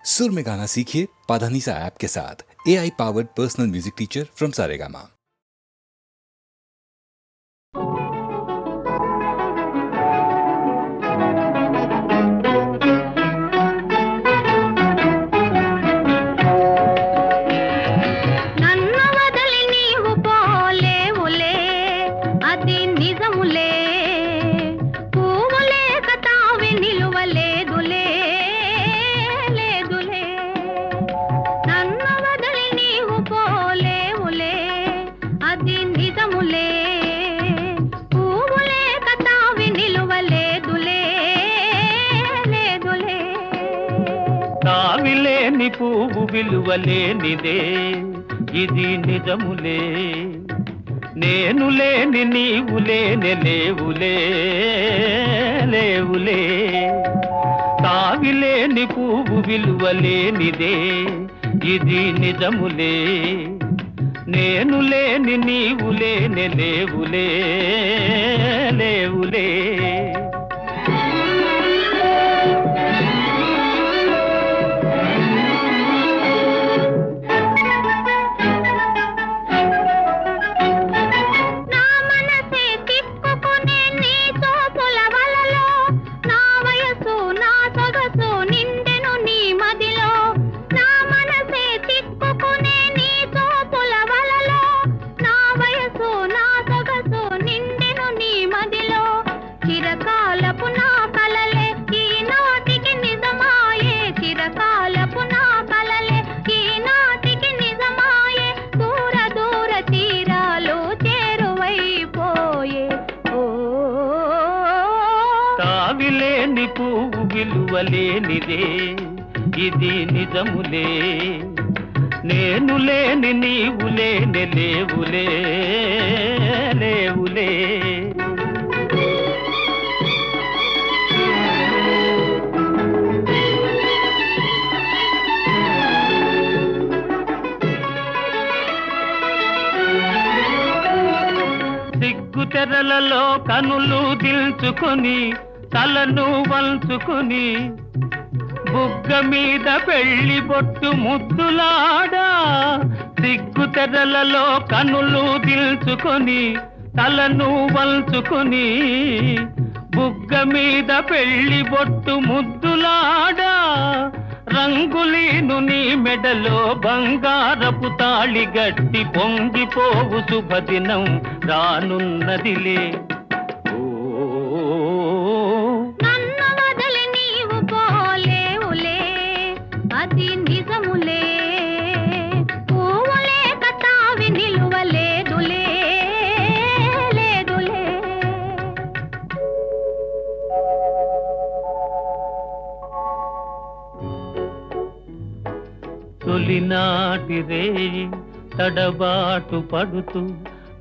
सुर में गाना सीखिए पाधानीसा ऐप के साथ। AI powered personal music teacher from Saregama. తావిలేని పువ్వు విలువలేనిదే ఇది నిజములే, నేను లేని నీవు లేని లేవులే లేవులే. తావిలేని పువ్వు విలువలేనిదే ఇది నిజములే, నేను లేని నీవు లేని లేవులే లేవులే. తావిలేని పువ్వు విలువలేనిదే ఇది నిజములే, నేను లేని నీవు లేని లేవులే లేవులే. సిగ్గు తెరలలో కనులు దిల్చుకొని తలను వంచుకొని బుగ్గ మీద పెళ్లి బొట్టు ముద్దులాడా. సిగ్గు తెరలలో కనులు దిల్చుకొని తలను వంచుకొని బుగ్గ మీద పెళ్లి బొట్టు ముద్దులాడా. రంగులీను నీ మెడలో బంగారపు తాళి గట్టి పొంగిపోవు శుభదినం రానున్నదిలే. తొలినాటి రేయి తడబాటు పడుతూ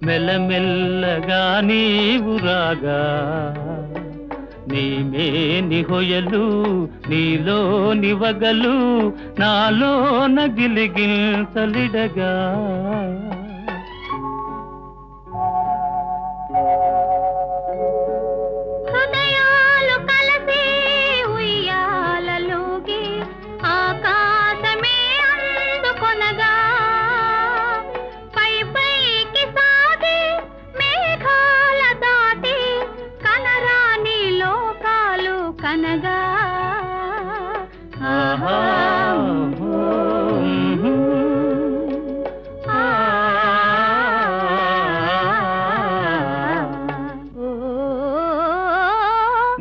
మెల్లమెల్లగా నీవు రాగా, నీమేని హొయలు నీలోని వగలు నాలోన గిలిగించలిడగా.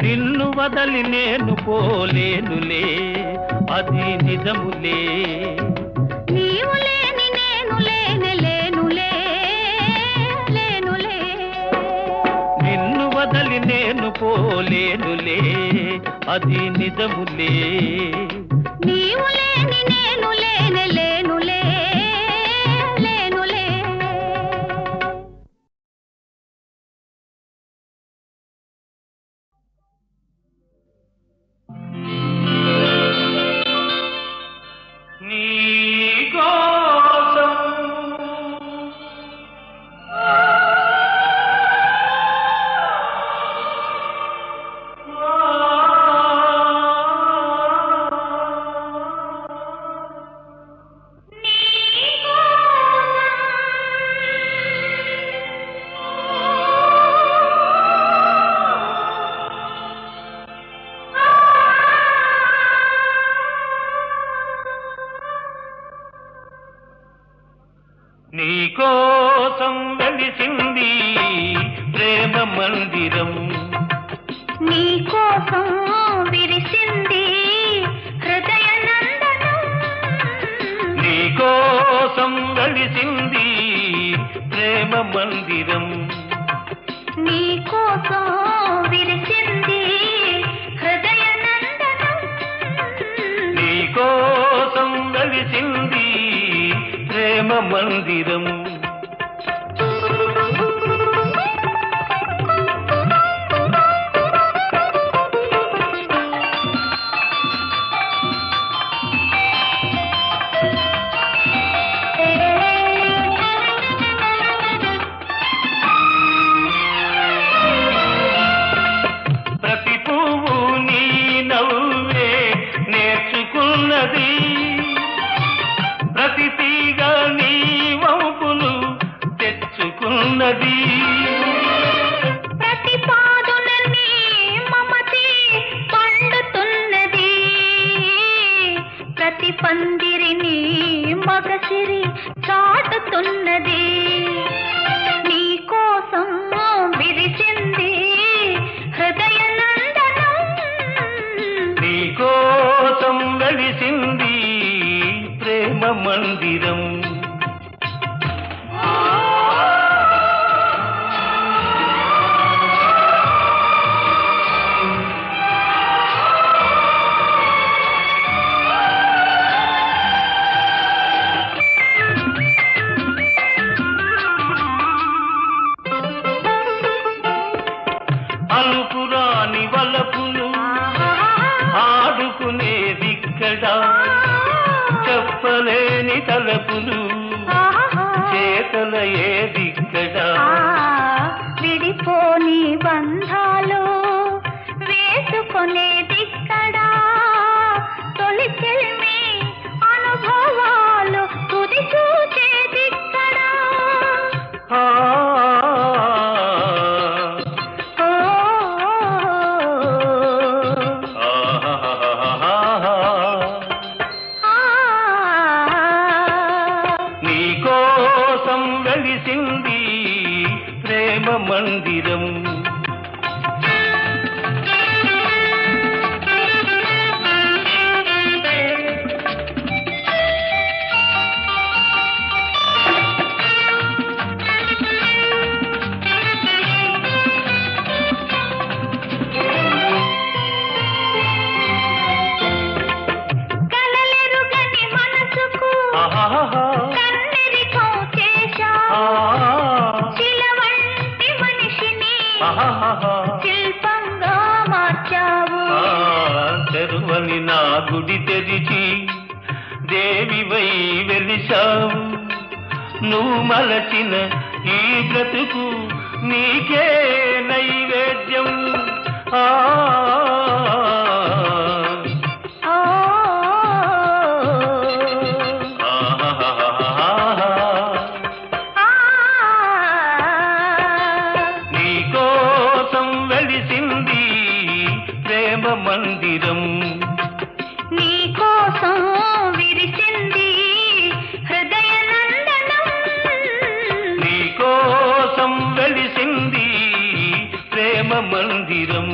నిన్ను వదలి నేను పోలేనులే అది నిజములే, నీవు లేని నేను లేని లేనులే లేనులే. నిన్ను వదలి నేను పోలేనులే అది నిజములే, నీవు లేని నేను లేని లేనులే లేనులే. నీకోసం వెలిసింది ప్రేమ మందిరం, నీకోసం విరిసింది హృదయ నందనం, నీకోసం వెలిసింది ప్రేమ మందిరం, నీకోసం విరిసింది హృదయ నందనం, నీకోసం వెలిసింది ప్రేమ మందిరం. ప్రతి పువ్వు నీ నవ్వే నేర్చుకున్నది, ప్రతి తీగ నీ వంపులు తెచ్చుకున్నది, ప్రతి పాదున నీ మమతే పండుతున్నది, ప్రతి పందిరిని మగసిరి చాటుతున్నది, నీకోసం విరిచింది హృదయ నందనం, నీకోసం వెలిసింది ప్రేమ మందిరం. అలుపురాని వలపులు ఆడుకునేదిక్కడ, చెప్పలేని తలపులు చేతల ఏదిక్కడ, విడిపోని బంధాలు వేసుకునేదిక్కడా, తొలి చెల్మి అనుభవాలు తుది చూచేదిక్కడా, ఆ, ఓ, ఆ, నీకోసం వెలిసింది ప్రేమ మందిరం, కలలెరుగని మనసుకు ఆహాహా, కన్నెరికం చేశావు, శిలవంటి మనిషిని ఆహాహా, శిల్పంగా మార్చావు, తెరువని నా గుడి తెరిచి దేవివై వెలిశావు, నువ్వు మలచిన ఈ బ్రతుకు నీకే నైవేద్యం, ఆ, ఓ, ఆహాహాహాహా. ఆ, నీకోసం వెలిసింది ప్రేమ మందిరం, నీకోసం విరిసింది హృదయ నందనం, నీకోసం వెలిసింది ప్రేమ మందిరం.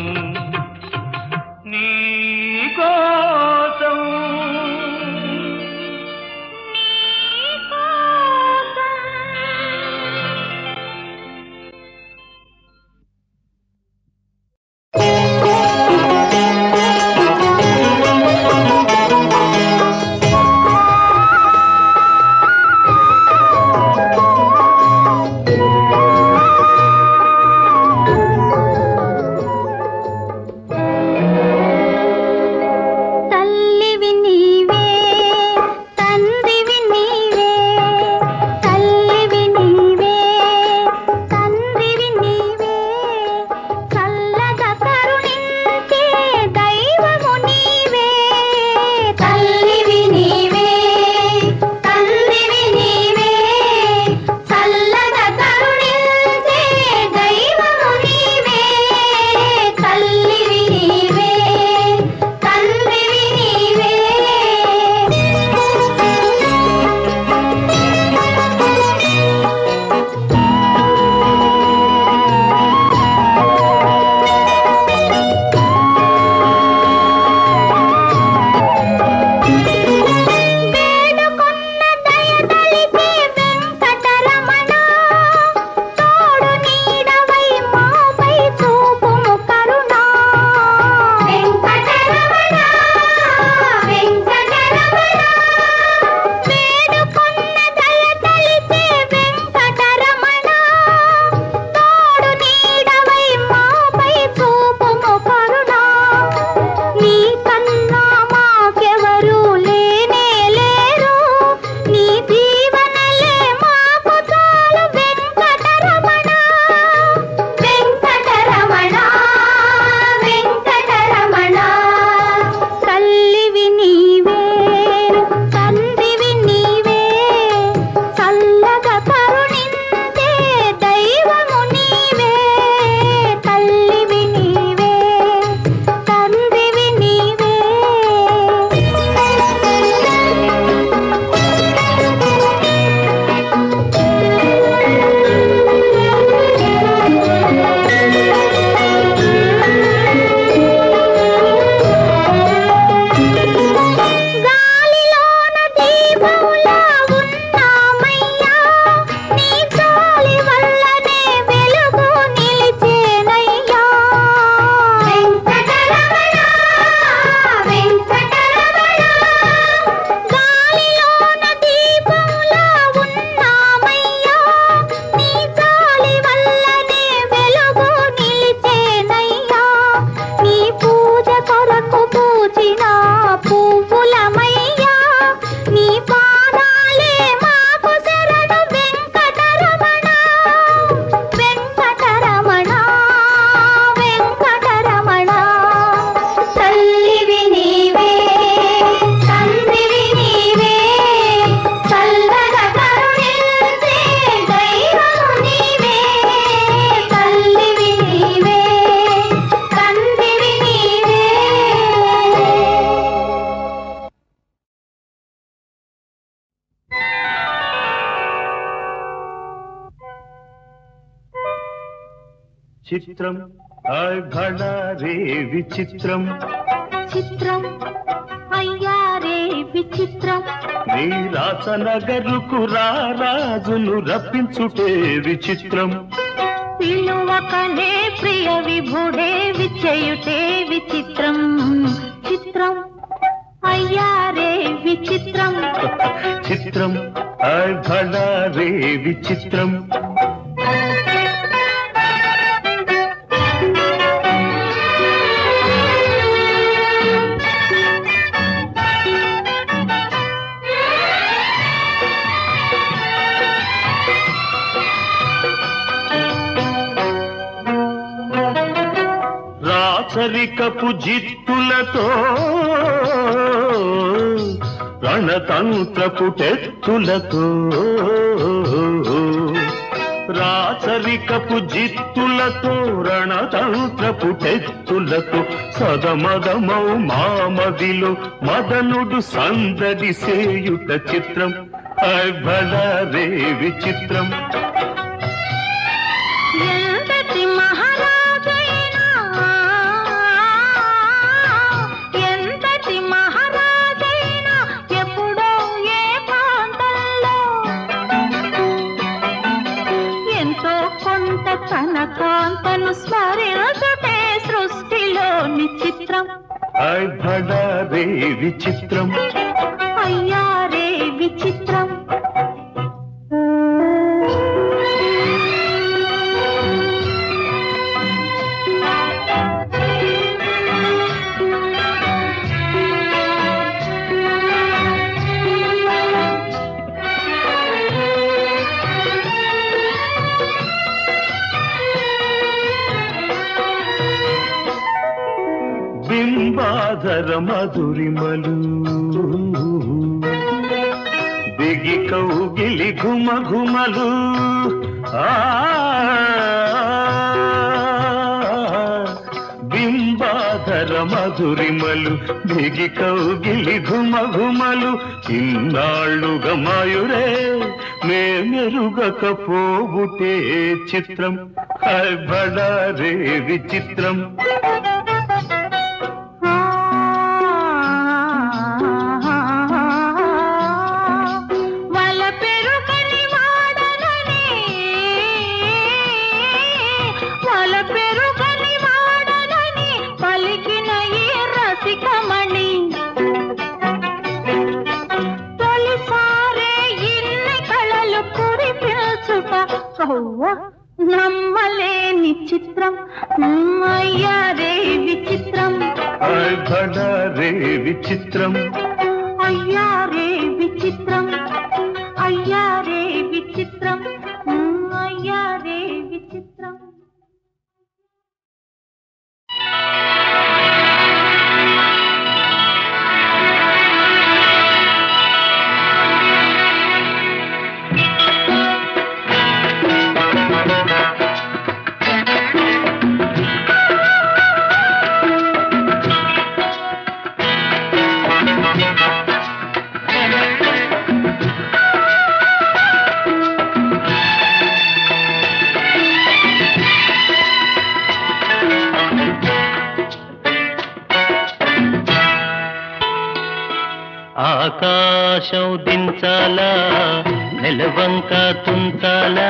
చిత్రం హాయ్ భళా రే విచిత్రం చిత్రం అయ్యారే విచిత్రం నీ రాసనగరుకు రాజును రప్పించుటే విచిత్రం పిలువకనే ప్రియ విభుడే విచయుటే విచిత్రం చిత్రం అయ్యారే విచిత్రం చిత్రం హాయ్ భళా రే విచిత్రం రాచరికపు జిత్తులతో రణతంత్రపు టెత్తులతో రాచరికపు జిత్తులతో రణతంత్రపు టెత్తులతో సదమదమౌ మామదిలో మదనుడు సందడి సేయుట చిత్రం హాయ్ భళా రే విచిత్రం ఎంతటి మహారాజైనా ఎంతటి మహారాజైనా ఎప్పుడో ఏ ప్రాంతంలో ఎంతో కొంత తన కాంతను స్మరించుటే సృష్టిలోని చిత్రం హాయ్ భళా రే విచిత్రం అయ్యారే విచిత్రం బింబాధర మధురిమలు బిగి కౌగిలి ఘుమ ఘుమలు బింబాధర మధురిమలు బిగి కౌగిలి ఘుమ ఘుమలు ఇన్నాళ్ళుగా మాయురే మేమెరుగకపోబుటే చిత్రం హాయ్ భళా రే విచిత్రం నమ్మలేని చిత్రం అయ్యారే విచిత్రం హాయ్ భళా రే విచిత్రం అయ్యారే విచిత్రం అయ్యారే విచిత్రం అయ్యారే విచిత్రం ఆకాశం దించాలా నెలవంక తుంచాలా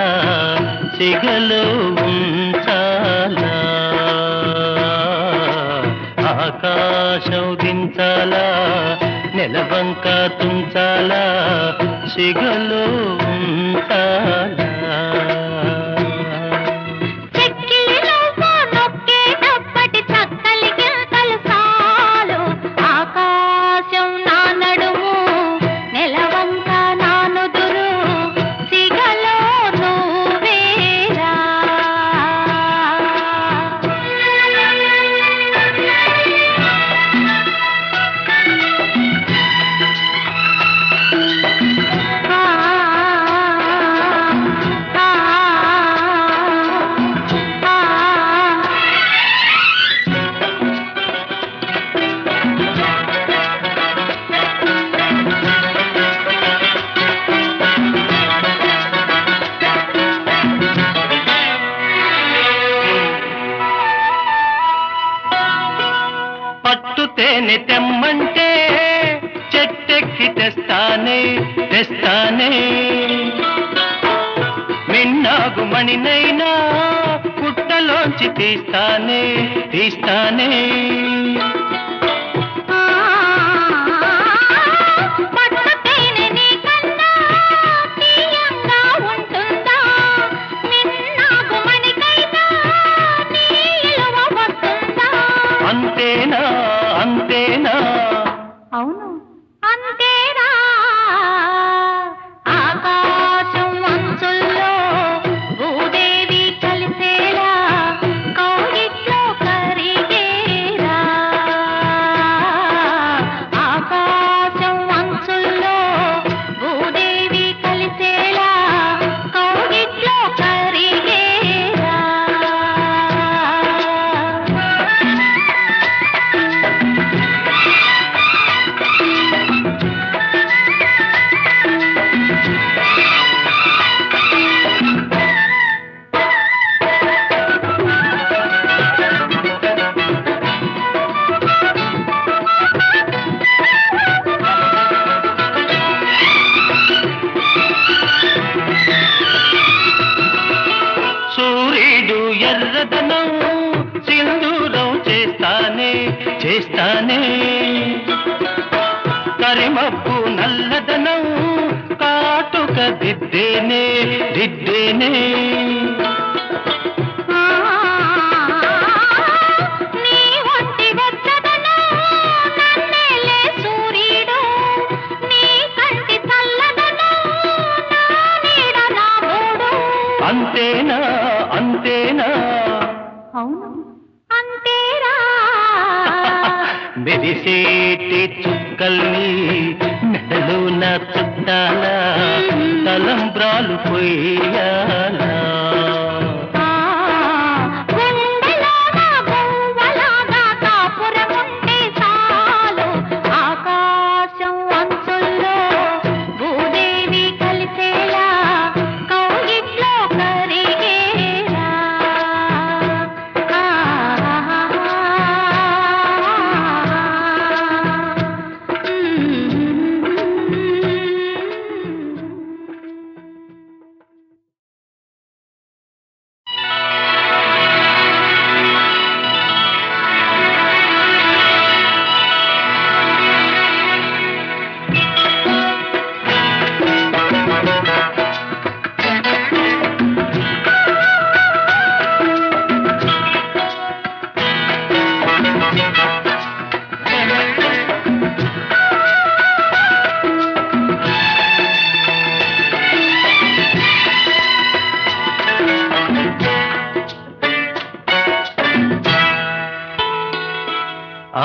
సిగలో ఉంచాలా ఆకాశం దించాలా నెలవంక తుంచాలా సిగలో ఉంచాలా తేనె తెమ్మంటే చెట్టెక్కి తెస్తానే తెస్తానే మిన్నాగు మణినైనా పుట్టలోంచి తీస్తానే తీస్తానే అంతేనా అంతేనా అవును అంతేరా ఆకాశం అంచుల్లో భూదేవి కలిసేలా కౌగిట్లో కరిగేరా ఆకాశం అంచుల్లో భూదేవి కలిసేలా కౌగిట్లో కరిగేరా సూర్యుడు ఎర్రదనం సింధూరం చేస్తానే చేస్తానే కరిమబ్బు నల్లదనం కాటుక దిద్దేనే దిద్దేనే నీ ఒంటి వెచ్చదనం నన్నేలే సూర్యుడు నీ కంటి చల్లదనం నా నీడ రాముడు అంతేనా అంతేనా అవును అంతేరా మెరిసేటి చుక్కల్ని మెడలో నా చుట్టాల తలంబ్రాలు పోయాలా గుండెలోన గువ్వలాగా కాపురముంటే చాలు ఆకాశం అంచుల్లో భూదేవి కలిసేలా కౌగిట్లో కరిగేలా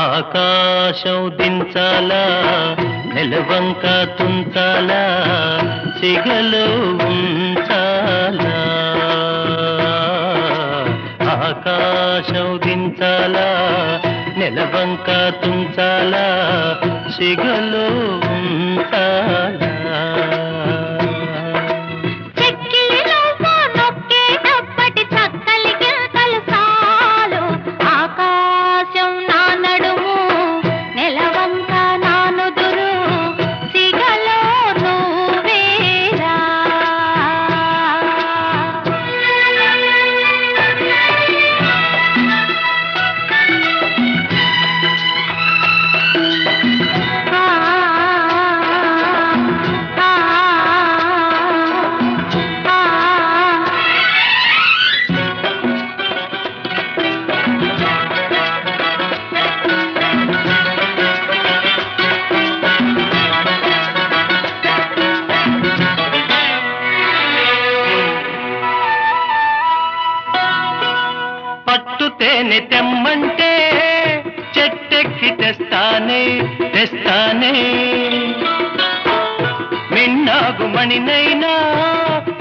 ఆకాశం దించాలా నెలవంక తుంచాలా సిగలో ఉంచాలా ఆకాశం దించాలా నెలవంక తుంచాలా సిగలో ఉంచాలా ఆకాశం నా నడుము నెలవంక నా నుదురు సిగలో నువ్వేరా పట్టు తేనె తెమ్మంటే చెట్టెక్కి తెస్తానే తెస్తానే మిన్నాగు మణినైనా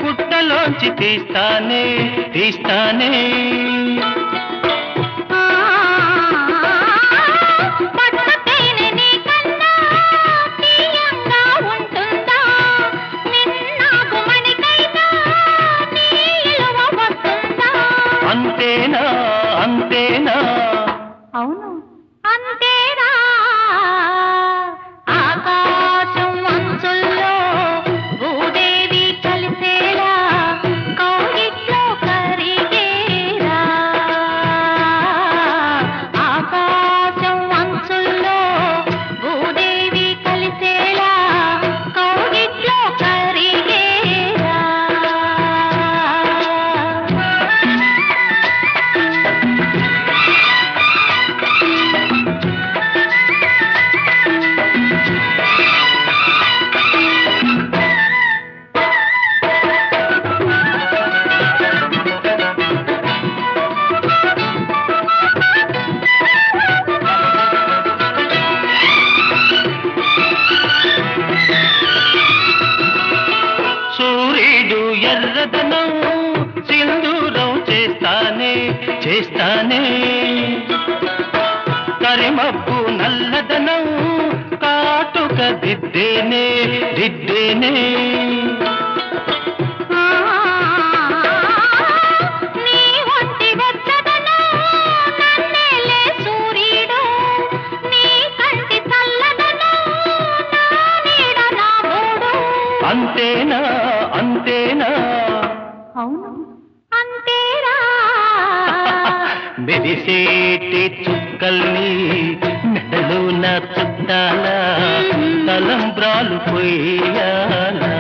పుట్టలోంచి తీస్తానే తీస్తానే అంతేనా అంతేనా అవును అంతేరా చల్లదనం సింధూరం చేస్తానే చేస్తానే కరిమబ్బు నల్లదనం కాటుక దిద్దేనే దిద్దేనే నీ ఒంటి వెచ్చదనం నన్నేలే సూర్యుడు, నీ కంటి చల్లదనం నా నీడ నా మూడు. అంతేనా అంతేనా అవును అంతేరా. మెరిసేటి చుక్కల్ని మెడలో నా చుట్టాల తలంబ్రాలు పోయాలా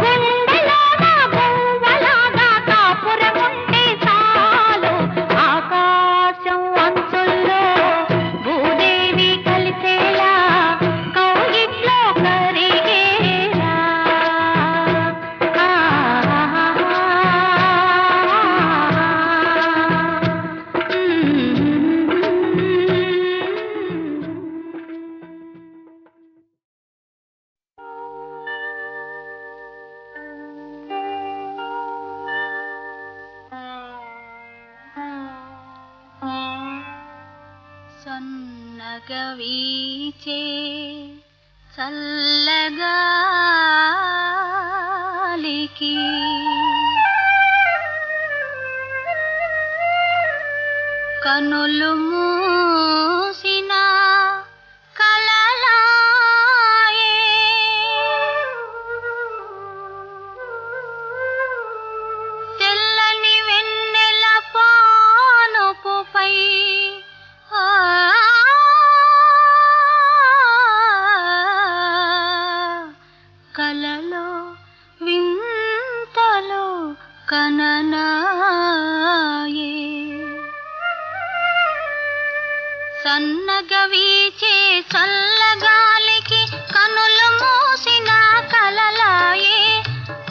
గుండెలో నా గువ్వలాగా కాపురముంటే చాలు, ఆకాశం అంచుల్లో భూదేవి కలిసేలా కౌగిట్లో కరిగేలా. సన్నగా వీచే చల్లగాలికి కనులు మూసిన కలలాయే, తెల్లని వెన్నెల పానుపుపై కలలో వింతలో కననాయే. సన్నగా వీచే చల్లగాలికి కనులు మూసిన కలలాయే,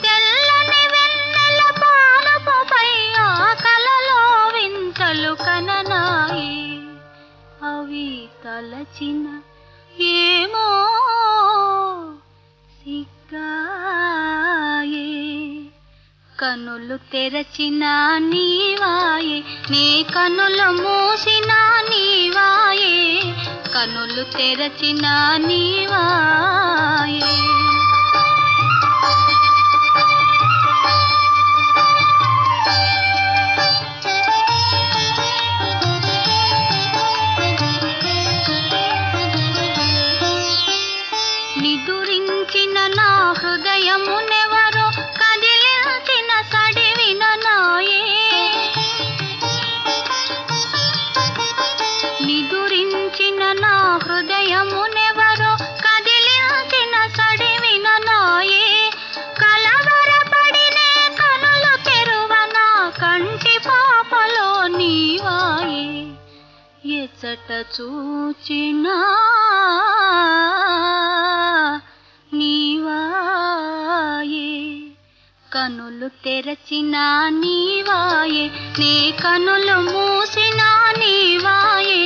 తెల్లని వెన్నెల పానుపుపై ఆ కలలో వింతలు కననాయే. అవి తలచిన ఏమో సిగ్గాయే, కనులు తెరచిన నీవాయే, నీ కనులు మూసిన నీవాయే, కనులు తెరచిన నీవాయే. నిదురించిన నా హృదయమునెవరో కదిలించిన సడివిన నాయే, నిదురించిన నా హృదయమునెవరో కదిలించిన సడివిన నాయే. కలవరపడినే కనులు తెరువన కంటి పాపలో నీవాయే, ఎచ్చట చూచినా నీవాయే, కనులు తెరచిన నీవాయే, నీ కనులు మూసిన నీవాయే,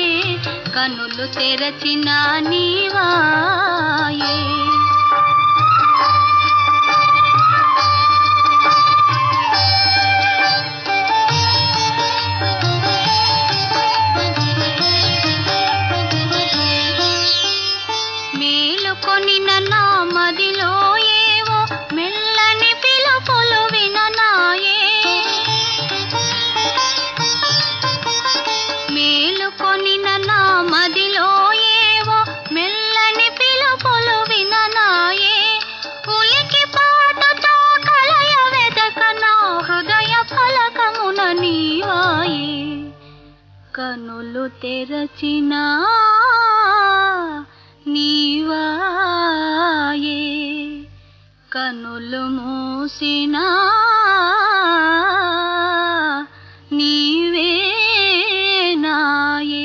కనులు తెరచిన నీవాయే. మేలుకొనిన నా మదిలో ఏవో మెల్లని పిలుపులు విననాయే, మేలుకొనిన నా మదిలో ఏవో మెల్లని పిలుపులు విననాయే. ఉలికి పాటుతో కలయ వెదక నా హృదయ ఫలకమున నీవాయే, కనులు తెరచినా నీవాయే, కనులు మూసినా నీవే నాయే.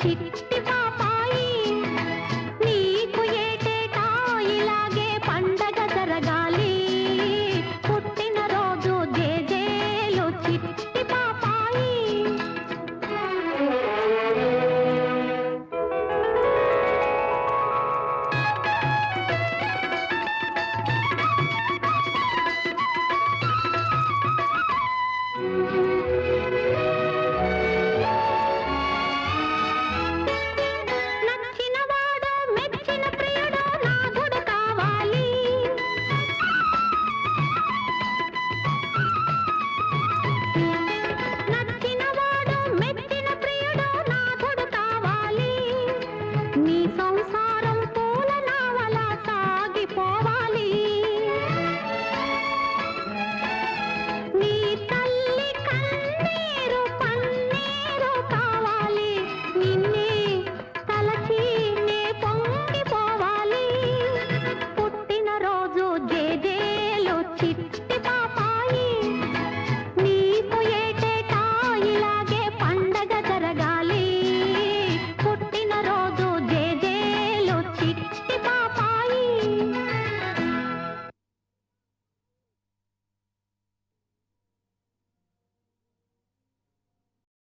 చిట్టి